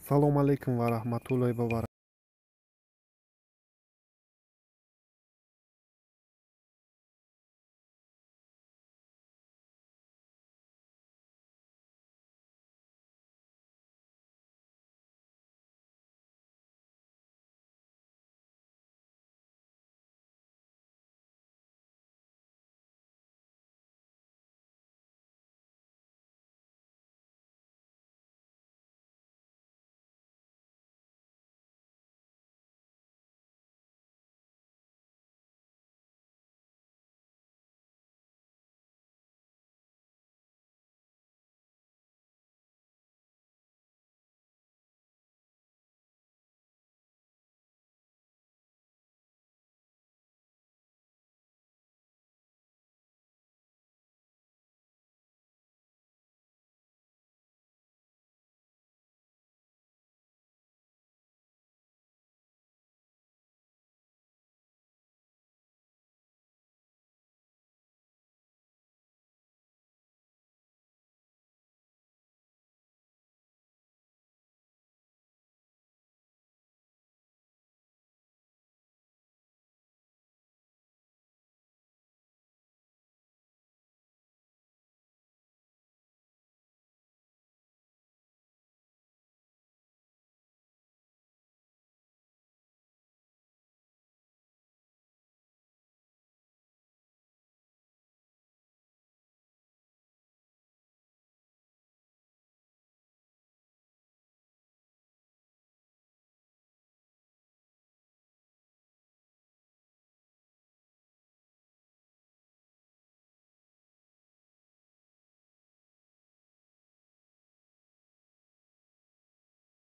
Салом алейкум ва раҳматуллоҳи ва баракатуҳ.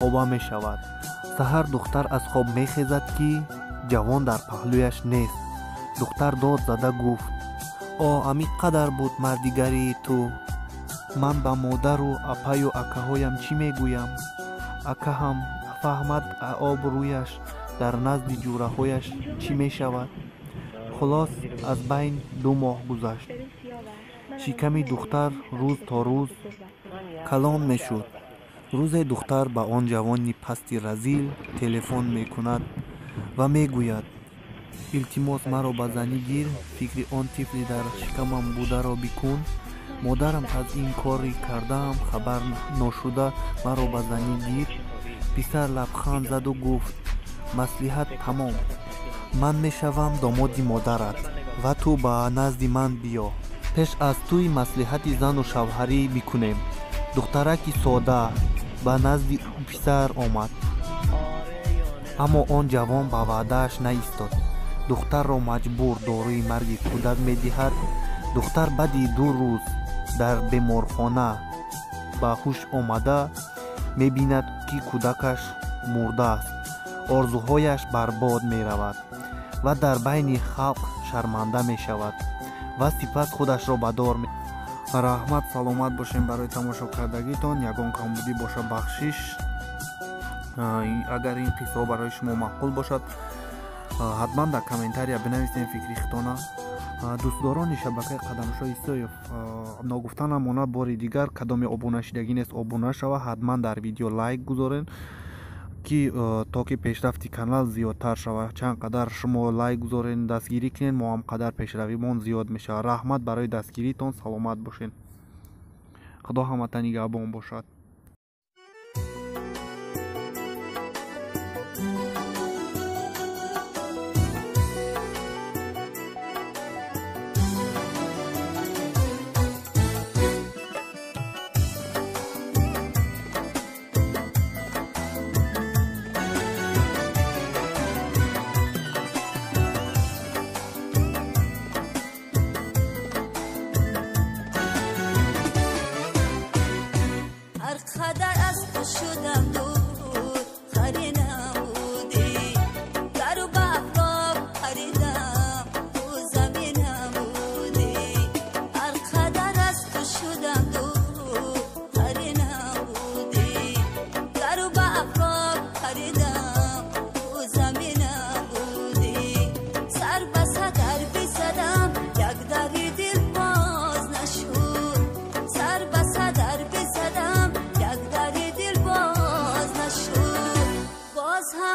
خوابا می شود. سحر دختر از خواب می خیزد که جوان در پهلویش نیست. دختر داد زده گفت امی قدر بود مردیگری تو. من با مادر و اپای و اکاهایم چی می گویم؟ اکا هم فهمد آب رویش در نزد جوره هایش چی می شود. خلاص از بین 2 ماه گذشت. شکم دختر روز تا روز کلان می شد. روز دختر با آن جوانی پستی رزیل تلفن می کند و می گوید التماس مرا به زنی گیر، فکر آن طفلی در شکمم بوده را بکن. مادرم از این کاری کردم خبر نشده مرا به زنی گیر. پسر لبخند زد و گفت مصلحت تمام. من می شوم داماد مادرت و تو به نزد من بیا. پیش از توی مصلحت زن و شوهری بکنیم. دخترکی ساده به نزد پسر آمد، اما آن جوان با وعده‌اش نایستاد. دختر را مجبور داروی مرگ کودک می‌دهد. دختر بعد 2 روز در بیمارخانه به هوش آمده می‌بیند که کودکش مرده است. آرزوهایش برباد می‌رود و در بین خلق شرمنده می‌شود و سپس خودش را به دار раҳмат. саломат бошем барои тамошо кардагитон. ягон камбудӣ боша бахшиш. агар ин қиссаҳо барои шумо маъқул бошад, ҳатман дар комментария бинависем фикри хитона. дӯстдорони шабакаи қадамшоҳи исоев, ногуфта намонад бори дигар кадоме обуна шидагӣ нест обуна шава. ҳатман дар видео лайк гузорен ки то ки пешрафти канал зиёдтар шавад. чанд қадар шумо лайк гузорен, дастгирӣ кунед, мо ҳам қадар пешравимон зиёд мешавад. раҳмат барои дастгиритон. саломат бошед. худо ҳаматан нигоҳбон бошад.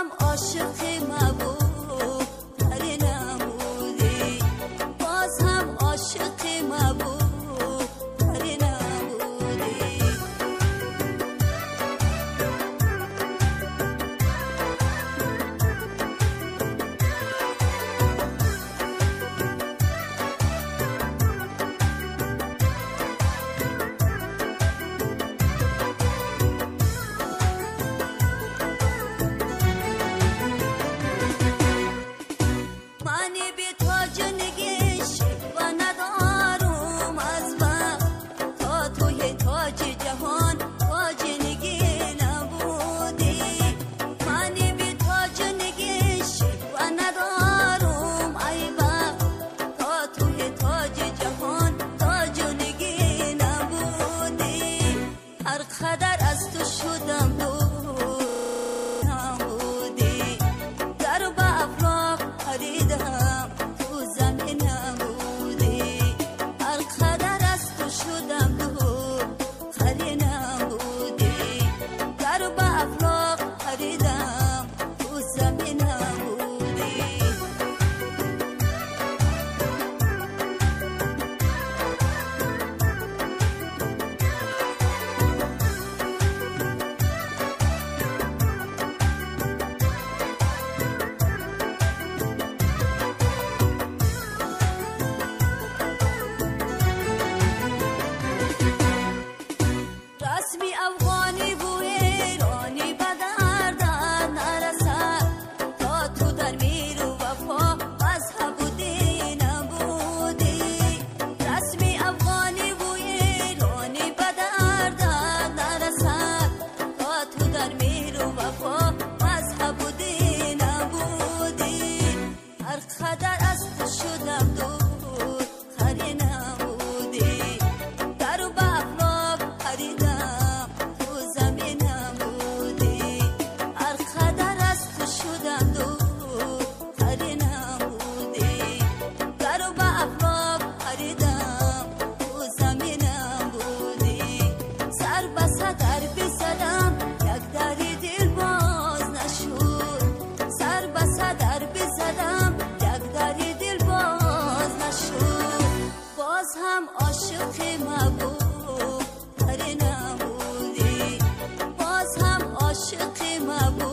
هم عاشق محبوب پری نبودی، باز هم عاشق محبوب پری نبودی. قدر از تو شدم دور نبودی، در به افلاک پریدم تو زمین نبودی. هر قدر از تو شدم دور خری نبودی، در به افلاک پریدم تو زمین نبودی. افغانی و ایرانی به دردت نرسد، تا تو در میر و وفا مذهب و دین نبودی. رسمی افغانی و ایرانی به دردت نرسد، تا تو در میر و وفا مذهب و دین نبودی. هر قدر از تو شدم دور خری نبودی، در به افلاک پریدم هم عاشق محبوب پری نبودی، باز هم عاشق محبوب